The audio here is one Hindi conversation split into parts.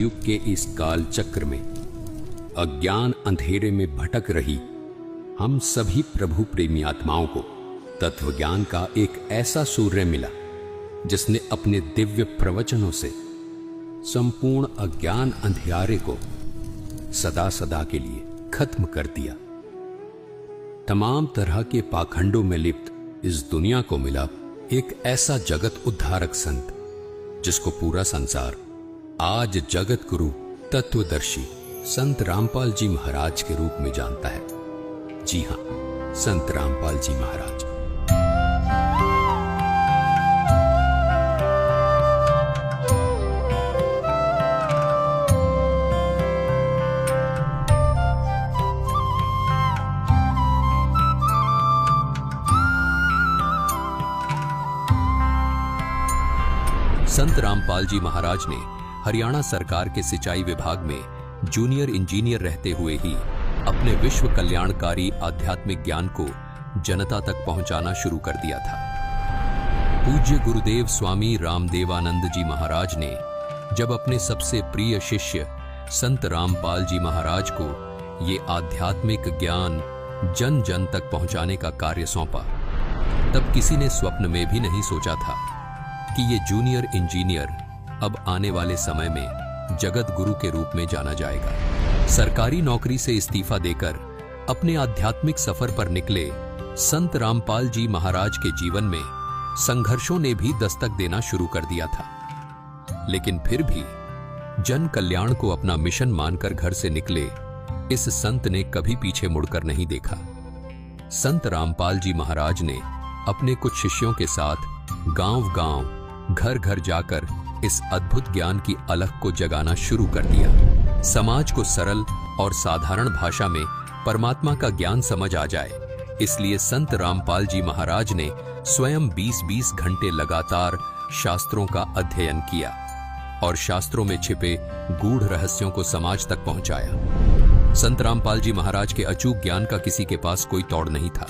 युग के इस काल चक्र में अज्ञान अंधेरे में भटक रही हम सभी प्रभु प्रेमी आत्माओं को तत्व ज्ञान का एक ऐसा सूर्य मिला जिसने अपने दिव्य प्रवचनों से संपूर्ण अज्ञान अंधियारे को सदा सदा के लिए खत्म कर दिया। तमाम तरह के पाखंडों में लिप्त इस दुनिया को मिला एक ऐसा जगत उद्धारक संत जिसको पूरा संसार आज जगत गुरु तत्वदर्शी संत रामपाल जी महाराज के रूप में जानता है। जी हां, संत रामपाल जी महाराज। संत रामपाल जी महाराज ने हरियाणा सरकार के सिंचाई विभाग में जूनियर इंजीनियर रहते हुए ही अपने विश्व कल्याणकारी आध्यात्मिक ज्ञान को जनता तक पहुंचाना शुरू कर दिया था। पूज्य गुरुदेव स्वामी रामदेवानंद जी महाराज ने जब अपने सबसे प्रिय शिष्य संत रामपाल जी महाराज को ये आध्यात्मिक ज्ञान जन जन तक पहुंचाने का कार्य सौंपा, तब किसी ने स्वप्न में भी नहीं सोचा था कि ये जूनियर इंजीनियर अब आने वाले समय में जगत गुरु के रूप में जाना जाएगा। सरकारी नौकरी से इस्तीफा देकर अपने आध्यात्मिक सफर पर निकले संत रामपाल जी महाराज के जीवन में संघर्षों ने भी दस्तक देना शुरू कर दिया था, लेकिन फिर भी जन कल्याण को अपना मिशन मानकर घर से निकले इस संत ने कभी पीछे मुड़कर नहीं देखा। संत रामपाल जी महाराज ने अपने कुछ शिष्यों के साथ गांव-गांव, घर-घर जाकर इस अद्भुत ज्ञान की अलख को जगाना शुरू कर दिया। समाज को सरल और साधारण भाषा में परमात्मा का ज्ञान समझ आ जाए, इसलिए संत रामपाल जी महाराज ने स्वयं 20-20 घंटे लगातार शास्त्रों का अध्ययन किया और शास्त्रों में छिपे गूढ़ रहस्यों को समाज तक पहुंचाया। संत रामपाल जी महाराज के अचूक ज्ञान का किसी के पास कोई तोड़ नहीं था।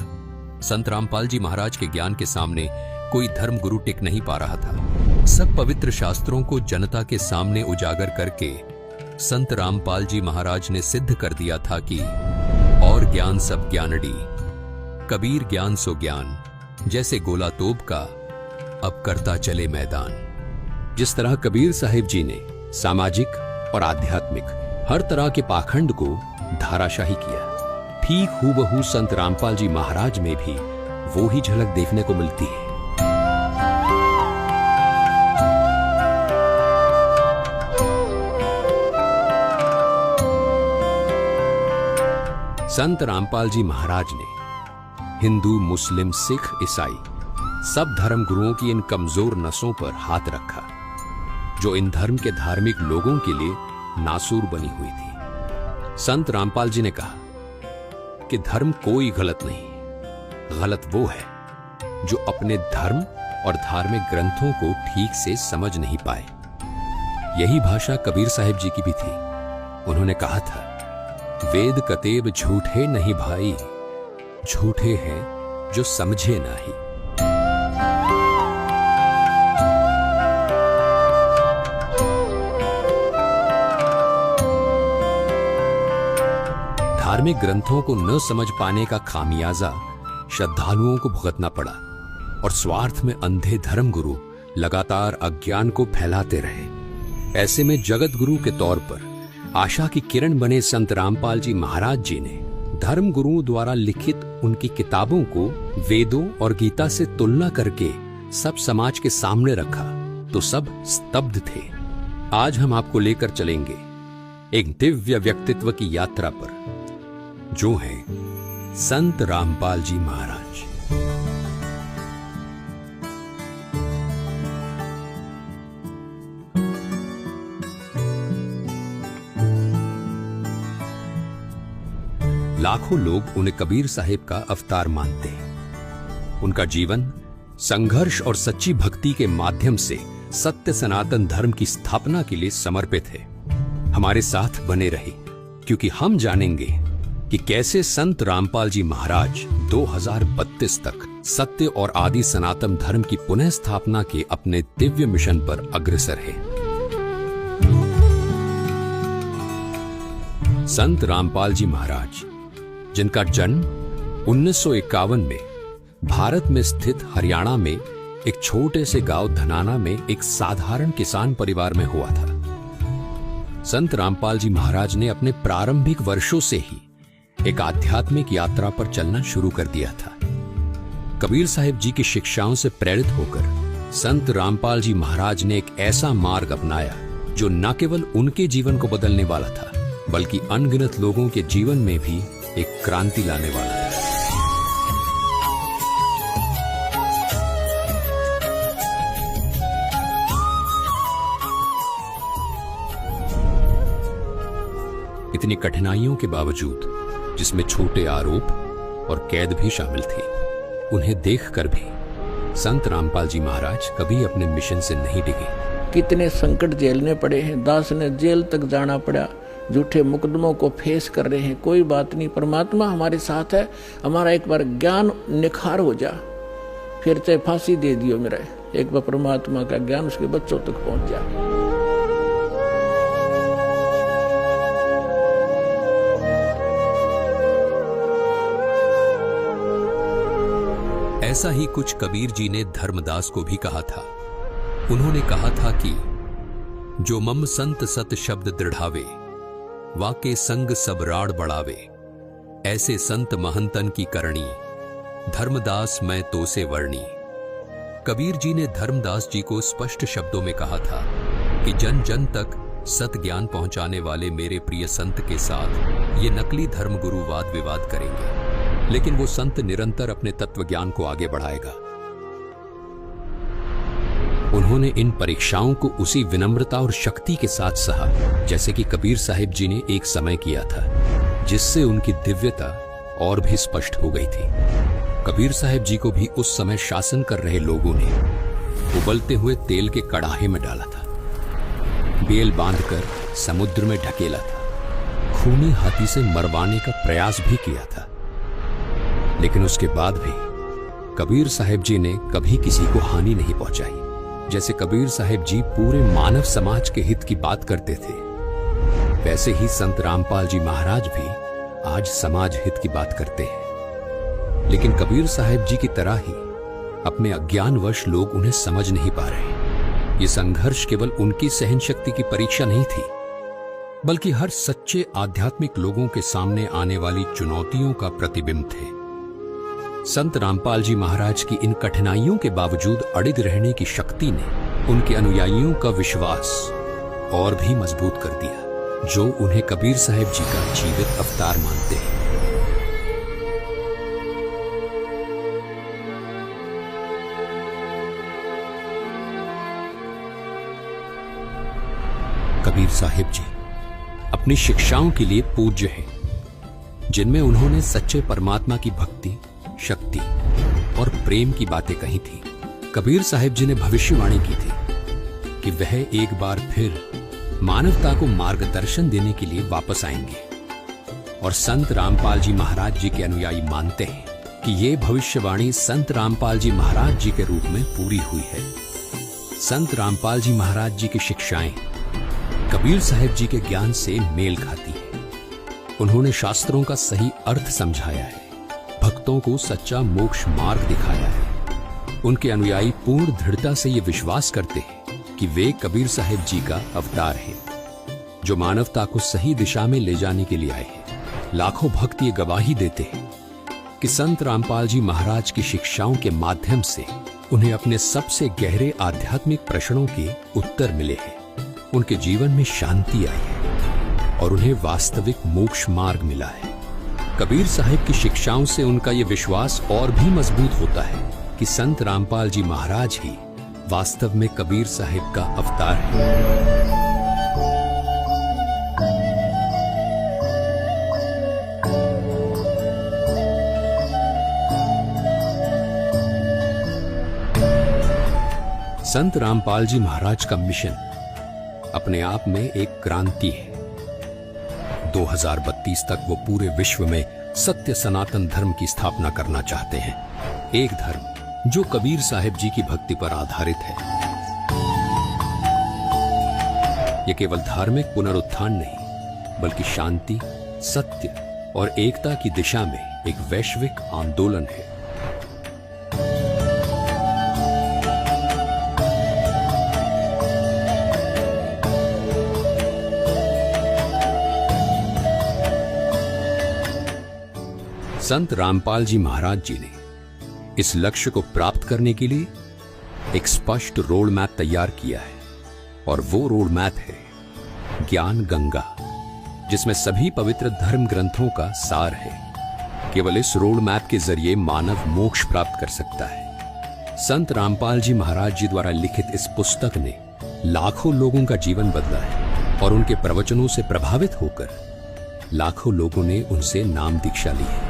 संत रामपाल जी महाराज के ज्ञान के सामने कोई धर्म गुरु टिक नहीं पा रहा था। सब पवित्र शास्त्रों को जनता के सामने उजागर करके संत रामपाल जी महाराज ने सिद्ध कर दिया था कि और ज्ञान सब ज्ञानड़ी, कबीर ज्ञान सो ज्ञान, जैसे गोला तोप का अब करता चले मैदान। जिस तरह कबीर साहिब जी ने सामाजिक और आध्यात्मिक हर तरह के पाखंड को धाराशाही किया, ठीक हूबहू संत रामपाल जी महाराज में भी वो ही झलक देखने को मिलती है। संत रामपाल जी महाराज ने हिंदू, मुस्लिम, सिख, ईसाई सब धर्म गुरुओं की इन कमजोर नसों पर हाथ रखा जो इन धर्म के धार्मिक लोगों के लिए नासूर बनी हुई थी। संत रामपाल जी ने कहा कि धर्म कोई गलत नहीं, गलत वो है जो अपने धर्म और धार्मिक ग्रंथों को ठीक से समझ नहीं पाए। यही भाषा कबीर साहिब जी की भी थी। उन्होंने कहा था, वेद कतेब झूठे नहीं भाई, झूठे हैं जो समझे नहीं। धार्मिक ग्रंथों को न समझ पाने का खामियाजा श्रद्धालुओं को भुगतना पड़ा और स्वार्थ में अंधे धर्म गुरु लगातार अज्ञान को फैलाते रहे। ऐसे में जगत गुरु के तौर पर आशा की किरण बने संत रामपाल जी महाराज जी ने धर्म गुरुओं द्वारा लिखित उनकी किताबों को वेदों और गीता से तुलना करके सब समाज के सामने रखा तो सब स्तब्ध थे। आज हम आपको लेकर चलेंगे एक दिव्य व्यक्तित्व की यात्रा पर, जो है संत रामपाल जी महाराज। लाखों लोग उन्हें कबीर साहिब का अवतार मानते हैं। उनका जीवन संघर्ष और सच्ची भक्ति के माध्यम से सत्य सनातन धर्म की स्थापना के लिए समर्पित है। हमारे साथ बने रहे, क्योंकि हम जानेंगे कि कैसे संत रामपाल जी महाराज 2032 तक सत्य और आदि सनातन धर्म की पुनः स्थापना के अपने दिव्य मिशन पर अग्रसर है। संत रामपाल जी महाराज, जिनका जन्म 1951 में भारत में स्थित हरियाणा में एक छोटे से गांव धनाना में एक साधारण किसान परिवार में हुआ था। संत रामपाल जी महाराज ने अपने प्रारंभिक वर्षों से ही एक आध्यात्मिक यात्रा पर चलना शुरू कर दिया था। कबीर साहिब जी की शिक्षाओं से प्रेरित होकर संत रामपाल जी महाराज ने एक ऐसा मार्ग अपनाया जो न केवल उनके जीवन को बदलने वाला था, बल्कि अनगिनत लोगों के जीवन में भी एक क्रांति लाने वाला था। इतनी कठिनाइयों के बावजूद, जिसमें छोटे आरोप और कैद भी शामिल थी, उन्हें देखकर भी संत रामपाल जी महाराज कभी अपने मिशन से नहीं डिगे। कितने संकट झेलने पड़े हैं, दास ने जेल तक जाना पड़ा, झूठे मुकदमों को फेस कर रहे हैं, कोई बात नहीं, परमात्मा हमारे साथ है। हमारा एक बार ज्ञान निखार हो जा, फिर चाहे फांसी दे दियो मेरा, एक बार परमात्मा का ज्ञान उसके बच्चों तक पहुंच जा। ऐसा ही कुछ कबीर जी ने धर्मदास को भी कहा था। उन्होंने कहा था कि जो मम संत सत शब्द दृढ़ावे, वाके संग सब राड़ बढ़ावे, ऐसे संत महंतन की करणी, धर्मदास मैं तो से वर्णी। कबीर जी ने धर्मदास जी को स्पष्ट शब्दों में कहा था कि जन जन तक सत ज्ञान पहुंचाने वाले मेरे प्रिय संत के साथ ये नकली धर्मगुरु वाद विवाद करेंगे, लेकिन वो संत निरंतर अपने तत्व ज्ञान को आगे बढ़ाएगा। उन्होंने इन परीक्षाओं को उसी विनम्रता और शक्ति के साथ सहा जैसे कि कबीर साहिब जी ने एक समय किया था, जिससे उनकी दिव्यता और भी स्पष्ट हो गई थी। कबीर साहिब जी को भी उस समय शासन कर रहे लोगों ने उबलते हुए तेल के कड़ाहे में डाला था, बेल बांधकर समुद्र में ढकेला था, खूनी हाथी से मरवाने का प्रयास भी किया था। लेकिन उसके बाद भी कबीर साहिब जी ने कभी किसी को हानि नहीं पहुंचाई। जैसे कबीर साहिब जी पूरे मानव समाज के हित की बात करते थे, वैसे ही संत रामपाल जी महाराज भी आज समाज हित की बात करते हैं। लेकिन कबीर साहिब जी की तरह ही अपने अज्ञानवश लोग उन्हें समझ नहीं पा रहे। ये संघर्ष केवल उनकी सहन शक्ति की परीक्षा नहीं थी, बल्कि हर सच्चे आध्यात्मिक लोगों के सामने आने वाली चुनौतियों का प्रतिबिंब थे। संत रामपाल जी महाराज की इन कठिनाइयों के बावजूद अडिग रहने की शक्ति ने उनके अनुयायियों का विश्वास और भी मजबूत कर दिया, जो उन्हें कबीर साहिब जी का जीवित अवतार मानते हैं। कबीर साहिब जी अपनी शिक्षाओं के लिए पूज्य हैं, जिनमें उन्होंने सच्चे परमात्मा की भक्ति, शक्ति और प्रेम की बातें कही थी। कबीर साहिब जी ने भविष्यवाणी की थी कि वह एक बार फिर मानवता को मार्गदर्शन देने के लिए वापस आएंगे, और संत रामपाल जी महाराज जी के अनुयायी मानते हैं कि ये भविष्यवाणी संत रामपाल जी महाराज जी के रूप में पूरी हुई है। संत रामपाल जी महाराज जी की शिक्षाएं कबीर साहिब जी के ज्ञान से मेल खाती है। उन्होंने शास्त्रों का सही अर्थ समझाया है, भक्तों को सच्चा मोक्ष मार्ग दिखाया है। उनके अनुयायी पूर्ण दृढ़ता से ये विश्वास करते हैं कि वे कबीर साहिब जी का अवतार हैं, जो मानवता को सही दिशा में ले जाने के लिए आए हैं। लाखों भक्त ये गवाही देते हैं कि संत रामपाल जी महाराज की शिक्षाओं के माध्यम से उन्हें अपने सबसे गहरे आध्यात्मिक प्रश्नों के उत्तर मिले हैं। उनके जीवन में शांति आई है और उन्हें वास्तविक मोक्ष मार्ग मिला है। कबीर साहिब की शिक्षाओं से उनका यह विश्वास और भी मजबूत होता है कि संत रामपाल जी महाराज ही वास्तव में कबीर साहिब का अवतार है। संत रामपाल जी महाराज का मिशन अपने आप में एक क्रांति है। 2032 तक वो पूरे विश्व में सत्य सनातन धर्म की स्थापना करना चाहते हैं, एक धर्म जो कबीर साहिब जी की भक्ति पर आधारित है। ये केवल धार्मिक पुनरुत्थान नहीं, बल्कि शांति, सत्य और एकता की दिशा में एक वैश्विक आंदोलन है। संत रामपाल जी महाराज जी ने इस लक्ष्य को प्राप्त करने के लिए एक स्पष्ट रोड मैप तैयार किया है, और वो रोड मैप है ज्ञान गंगा, जिसमें सभी पवित्र धर्म ग्रंथों का सार है। केवल इस रोड मैप के जरिए मानव मोक्ष प्राप्त कर सकता है। संत रामपाल जी महाराज जी द्वारा लिखित इस पुस्तक ने लाखों लोगों का जीवन बदला है, और उनके प्रवचनों से प्रभावित होकर लाखों लोगों ने उनसे नाम दीक्षा ली है।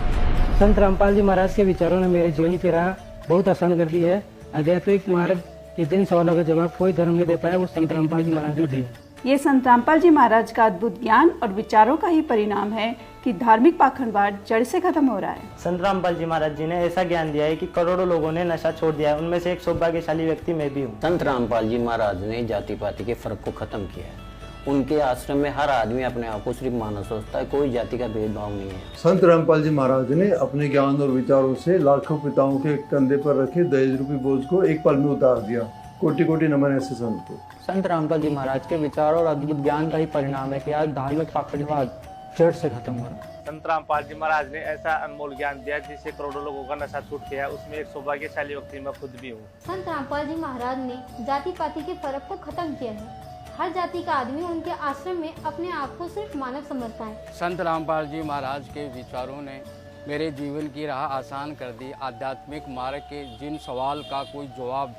संत रामपाल जी महाराज के विचारों ने मेरे जीवन की राह बहुत आसान कर दी है। आध्यात्मिक मार्ग के जिन सवालों का जवाब कोई धर्म नहीं दे पाया, वो संत रामपाल जी महाराज ने दिए। ये संत रामपाल जी महाराज का अद्भुत ज्ञान और विचारों का ही परिणाम है कि धार्मिक पाखंडवाद जड़ से खत्म हो रहा है। संत रामपाल जी महाराज जी ने ऐसा ज्ञान दिया है कि करोड़ों लोगों ने नशा छोड़ दिया है। उनमें से एक सौभाग्यशाली व्यक्ति मैं भी हूँ। संत रामपाल जी महाराज ने जाति पाति के फर्क को खत्म किया है। उनके आश्रम में हर आदमी अपने आप को सिर्फ मानव सोचता है, कोई जाति का भेदभाव नहीं है। संत रामपाल जी महाराज ने अपने ज्ञान और विचारों से लाखों पिताओं के कंधे पर रखे दहेज रूपी बोझ को एक पल में उतार दिया। कोटि कोटि नमन ऐसे संत को। संत रामपाल जी महाराज के विचार और अद्भुत ज्ञान का ही परिणाम है कि आज धार्मिक पाखंडवाद जड़ से खत्म हो रहा है। संत रामपाल जी महाराज ने ऐसा अनमोल ज्ञान दिया जिससे करोड़ों लोगों का नशा छूट गया। उसमें एक सौभाग्यशाली व्यक्ति मैं खुद भी हूँ। संत रामपाल जी महाराज ने जाति पाति के फर्क को खत्म किया है। हर जाति का आदमी उनके आश्रम में अपने आप को सिर्फ मानव समझता है। संत रामपाल जी महाराज के विचारों ने मेरे जीवन की राह आसान कर दी। आध्यात्मिक मार्ग के जिन सवाल का कोई जवाब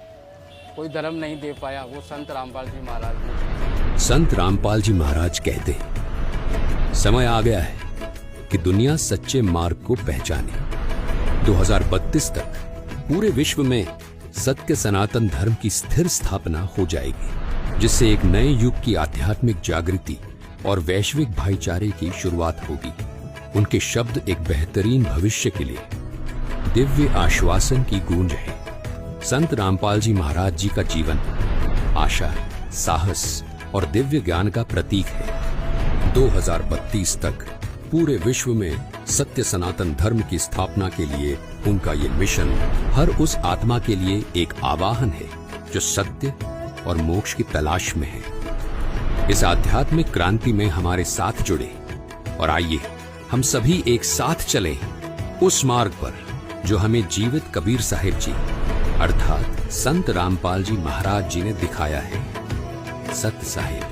कोई धर्म नहीं दे पाया, वो संत रामपाल जी महाराज ने। संत रामपाल जी महाराज कहते हैं, समय आ गया है कि दुनिया सच्चे मार्ग को पहचाने। 2032 तक पूरे विश्व में सत्य सनातन धर्म की स्थिर स्थापना हो जाएगी, जिससे एक नए युग की आध्यात्मिक जागृति और वैश्विक भाईचारे की शुरुआत होगी। उनके शब्द एक बेहतरीन भविष्य के लिए दिव्य आश्वासन की गूंज है। संत रामपाल जी महाराज जी का जीवन आशा, साहस और दिव्य ज्ञान का प्रतीक है। 2032 तक पूरे विश्व में सत्य सनातन धर्म की स्थापना के लिए उनका ये मिशन हर उस आत्मा के लिए एक आवाहन है जो सत्य और मोक्ष की तलाश में है। इस आध्यात्मिक क्रांति में हमारे साथ जुड़े और आइए हम सभी एक साथ चलें उस मार्ग पर जो हमें जीवित कबीर साहिब जी अर्थात संत रामपाल जी महाराज जी ने दिखाया है। सत्य साहिब।